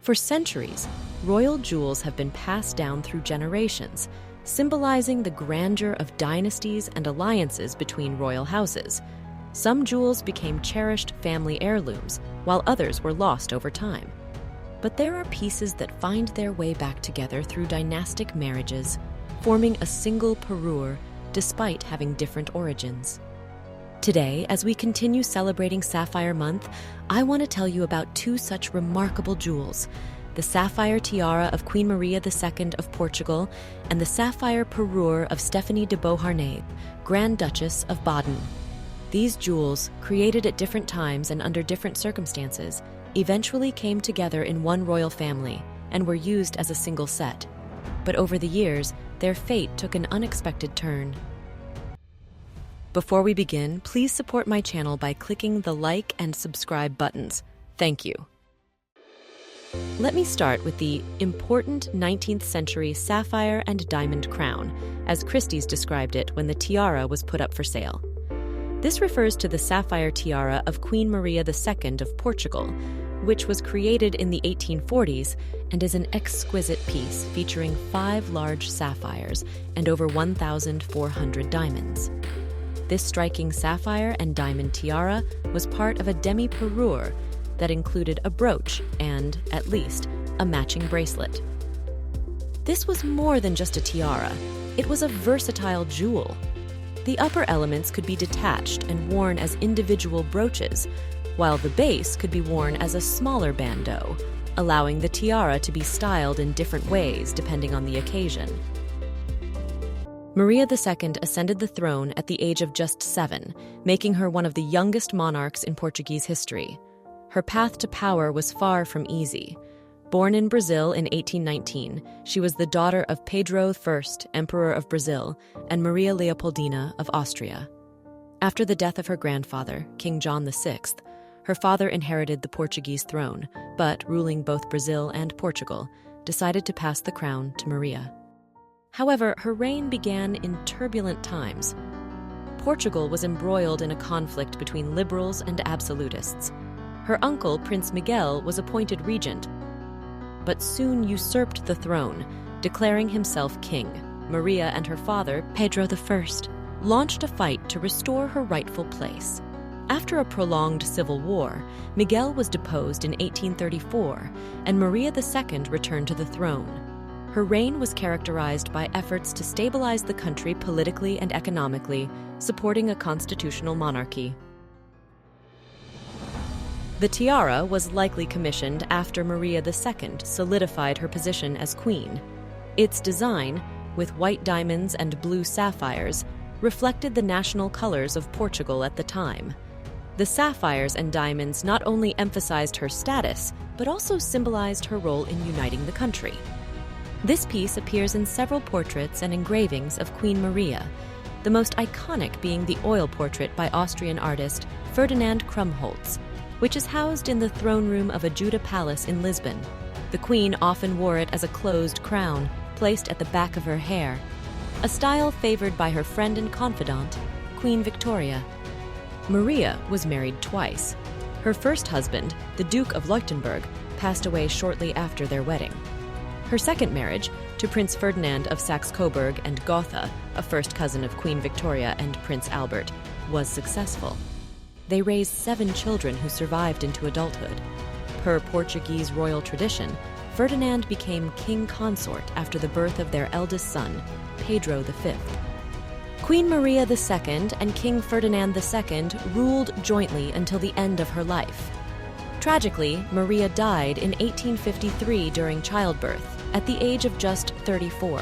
For centuries, royal jewels have been passed down through generations, symbolizing the grandeur of dynasties and alliances between royal houses. Some jewels became cherished family heirlooms, while others were lost over time. But there are pieces that find their way back together through dynastic marriages, forming a single parure despite having different origins. Today, as we continue celebrating Sapphire Month, I want to tell you about two such remarkable jewels: the Sapphire tiara of Queen Maria II of Portugal and the Sapphire parure of Stephanie de Beauharnais, Grand Duchess of Baden. These jewels, created at different times and under different circumstances, eventually came together in one royal family and were used as a single set. But over the years, their fate took an unexpected turn. Before we begin, please support my channel by clicking the like and subscribe buttons. Thank you. Let me start with the important 19th century sapphire and diamond crown, as Christie's described it when the tiara was put up for sale. This refers to the sapphire tiara of Queen Maria II of Portugal, which was created in the 1840s and is an exquisite piece featuring 5 large sapphires and over 1,400 diamonds. This striking sapphire and diamond tiara was part of a demi-parure that included a brooch and, at least, a matching bracelet. This was more than just a tiara. It was a versatile jewel. The upper elements could be detached and worn as individual brooches, while the base could be worn as a smaller bandeau, allowing the tiara to be styled in different ways depending on the occasion. Maria II ascended the throne at the age of just 7, making her one of the youngest monarchs in Portuguese history. Her path to power was far from easy. Born in Brazil in 1819, she was the daughter of Pedro I, Emperor of Brazil, and Maria Leopoldina of Austria. After the death of her grandfather, King John VI, her father inherited the Portuguese throne, but, ruling both Brazil and Portugal, decided to pass the crown to Maria. However, her reign began in turbulent times. Portugal was embroiled in a conflict between liberals and absolutists. Her uncle, Prince Miguel, was appointed regent, but soon usurped the throne, declaring himself king. Maria and her father, Pedro I, launched a fight to restore her rightful place. After a prolonged civil war, Miguel was deposed in 1834, and Maria II returned to the throne. Her reign was characterized by efforts to stabilize the country politically and economically, supporting a constitutional monarchy. The tiara was likely commissioned after Maria II solidified her position as queen. Its design, with white diamonds and blue sapphires, reflected the national colors of Portugal at the time. The sapphires and diamonds not only emphasized her status, but also symbolized her role in uniting the country. This piece appears in several portraits and engravings of Queen Maria, the most iconic being the oil portrait by Austrian artist Ferdinand Krumholtz, which is housed in the throne room of Ajuda Palace in Lisbon. The Queen often wore it as a closed crown, placed at the back of her hair, a style favored by her friend and confidant, Queen Victoria. Maria was married twice. Her first husband, the Duke of Leuchtenberg, passed away shortly after their wedding. Her second marriage, to Prince Ferdinand of Saxe-Coburg and Gotha, a first cousin of Queen Victoria and Prince Albert, was successful. They raised 7 children who survived into adulthood. Per Portuguese royal tradition, Ferdinand became king consort after the birth of their eldest son, Pedro V. Queen Maria II and King Ferdinand II ruled jointly until the end of her life. Tragically, Maria died in 1853 during childbirth, at the age of just 34.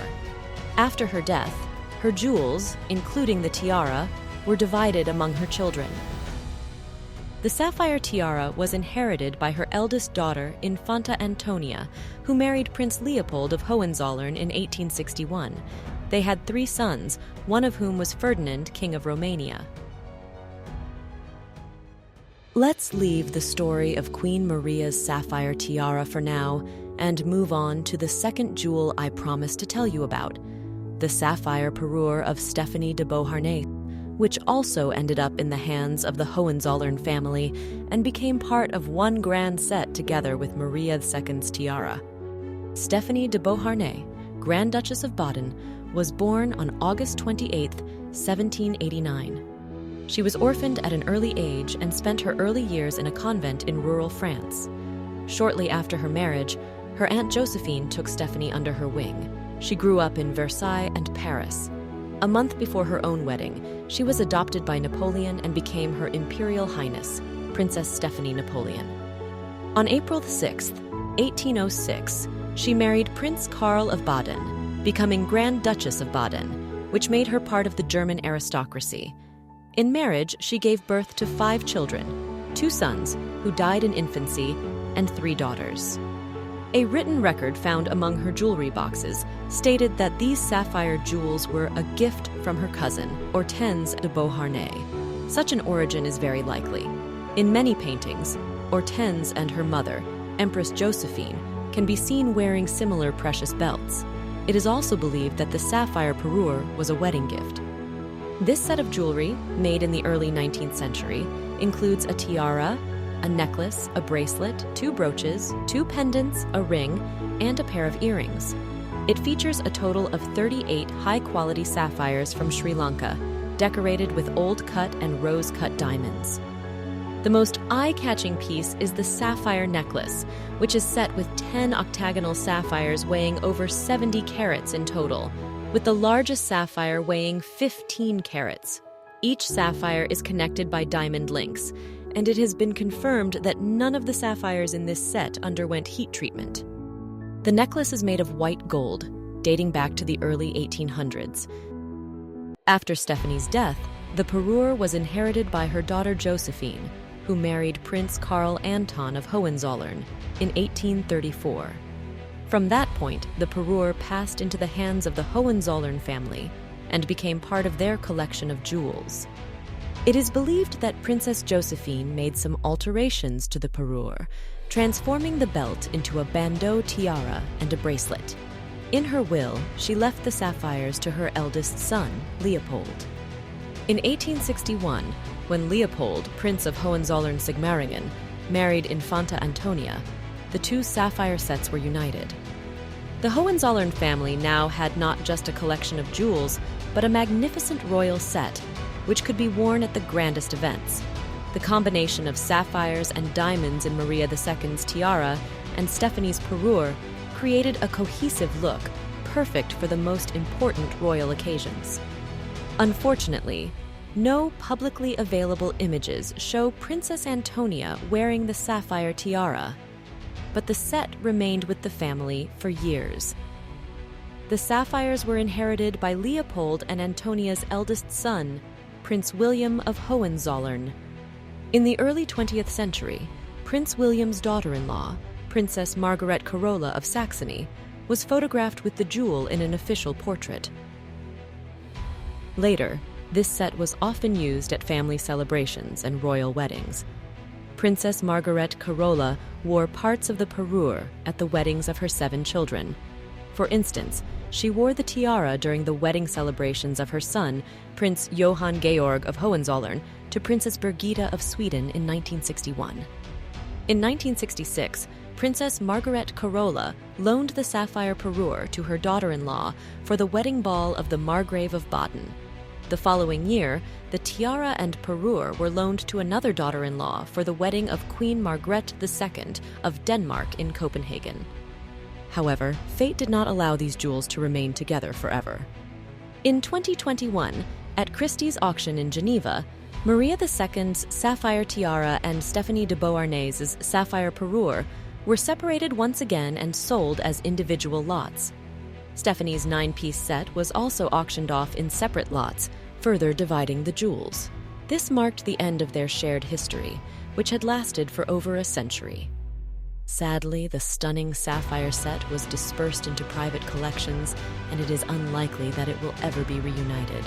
After her death, her jewels, including the tiara, were divided among her children. The sapphire tiara was inherited by her eldest daughter, Infanta Antonia, who married Prince Leopold of Hohenzollern in 1861. They had 3 sons, one of whom was Ferdinand, King of Romania. Let's leave the story of Queen Maria's sapphire tiara for now and move on to the second jewel I promised to tell you about, the sapphire parure of Stephanie de Beauharnais, which also ended up in the hands of the Hohenzollern family and became part of one grand set together with Maria II's tiara. Stephanie de Beauharnais, Grand Duchess of Baden, was born on August 28, 1789. She was orphaned at an early age and spent her early years in a convent in rural France. Shortly after her marriage, her Aunt Josephine took Stephanie under her wing. She grew up in Versailles and Paris. A month before her own wedding, she was adopted by Napoleon and became Her Imperial Highness, Princess Stephanie Napoleon. On April 6, 1806, she married Prince Karl of Baden, becoming Grand Duchess of Baden, which made her part of the German aristocracy. In marriage, she gave birth to 5 children, 2 sons, who died in infancy, and 3 daughters. A written record found among her jewelry boxes stated that these sapphire jewels were a gift from her cousin, Hortense de Beauharnais. Such an origin is very likely. In many paintings, Hortense and her mother, Empress Josephine, can be seen wearing similar precious belts. It is also believed that the sapphire parure was a wedding gift. This set of jewelry, made in the early 19th century, includes a tiara, a necklace, a bracelet, 2 brooches, 2 pendants, a ring, and a pair of earrings. It features a total of 38 high-quality sapphires from Sri Lanka, decorated with old-cut and rose-cut diamonds. The most eye-catching piece is the sapphire necklace, which is set with 10 octagonal sapphires weighing over 70 carats in total, with the largest sapphire weighing 15 carats. Each sapphire is connected by diamond links, and it has been confirmed that none of the sapphires in this set underwent heat treatment. The necklace is made of white gold, dating back to the early 1800s. After Stephanie's death, the parure was inherited by her daughter Josephine, who married Prince Karl Anton of Hohenzollern in 1834. From that point, the parure passed into the hands of the Hohenzollern family and became part of their collection of jewels. It is believed that Princess Josephine made some alterations to the parure, transforming the belt into a bandeau tiara and a bracelet. In her will, she left the sapphires to her eldest son, Leopold. In 1861, when Leopold, Prince of Hohenzollern-Sigmaringen, married Infanta Antonia, the 2 sapphire sets were united. The Hohenzollern family now had not just a collection of jewels, but a magnificent royal set, which could be worn at the grandest events. The combination of sapphires and diamonds in Maria II's tiara and Stephanie's parure created a cohesive look, perfect for the most important royal occasions. Unfortunately, no publicly available images show Princess Antonia wearing the sapphire tiara, but the set remained with the family for years. The sapphires were inherited by Leopold and Antonia's eldest son, Prince William of Hohenzollern. In the early 20th century, Prince William's daughter-in-law, Princess Margaret Carola of Saxony, was photographed with the jewel in an official portrait. Later, this set was often used at family celebrations and royal weddings. Princess Margaret Carola wore parts of the parure at the weddings of her 7 children. For instance, she wore the tiara during the wedding celebrations of her son, Prince Johann Georg of Hohenzollern, to Princess Birgitta of Sweden in 1961. In 1966, Princess Margaret Carola loaned the sapphire parure to her daughter-in-law for the wedding ball of the Margrave of Baden. The following year, the tiara and parure were loaned to another daughter-in-law for the wedding of Queen Margrethe II of Denmark in Copenhagen. However, fate did not allow these jewels to remain together forever. In 2021, at Christie's auction in Geneva, Maria II's sapphire tiara and Stephanie de Beauharnais' sapphire parure were separated once again and sold as individual lots. Stephanie's 9-piece set was also auctioned off in separate lots, further dividing the jewels. This marked the end of their shared history, which had lasted for over a century. Sadly, the stunning sapphire set was dispersed into private collections, and it is unlikely that it will ever be reunited.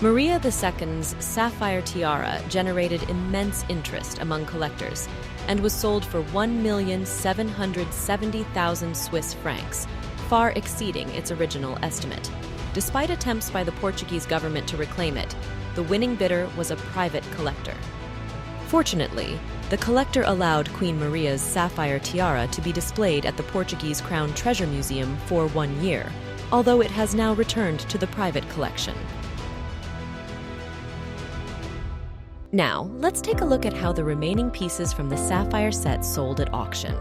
Maria II's sapphire tiara generated immense interest among collectors and was sold for 1,770,000 Swiss francs, far exceeding its original estimate. Despite attempts by the Portuguese government to reclaim it, the winning bidder was a private collector. Fortunately, the collector allowed Queen Maria's sapphire tiara to be displayed at the Portuguese Crown Treasure Museum for 1 year, although it has now returned to the private collection. Now, let's take a look at how the remaining pieces from the sapphire set sold at auction.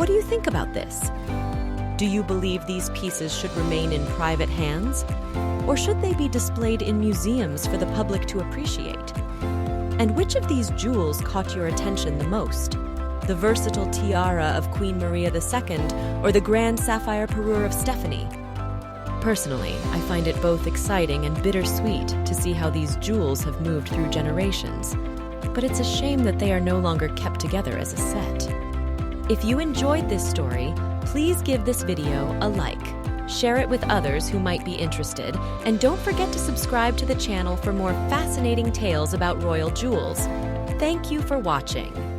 What do you think about this? Do you believe these pieces should remain in private hands? Or should they be displayed in museums for the public to appreciate? And which of these jewels caught your attention the most? The versatile tiara of Queen Maria II or the grand sapphire parure of Stephanie? Personally, I find it both exciting and bittersweet to see how these jewels have moved through generations. But it's a shame that they are no longer kept together as a set. If you enjoyed this story, please give this video a like, share it with others who might be interested, and don't forget to subscribe to the channel for more fascinating tales about royal jewels. Thank you for watching.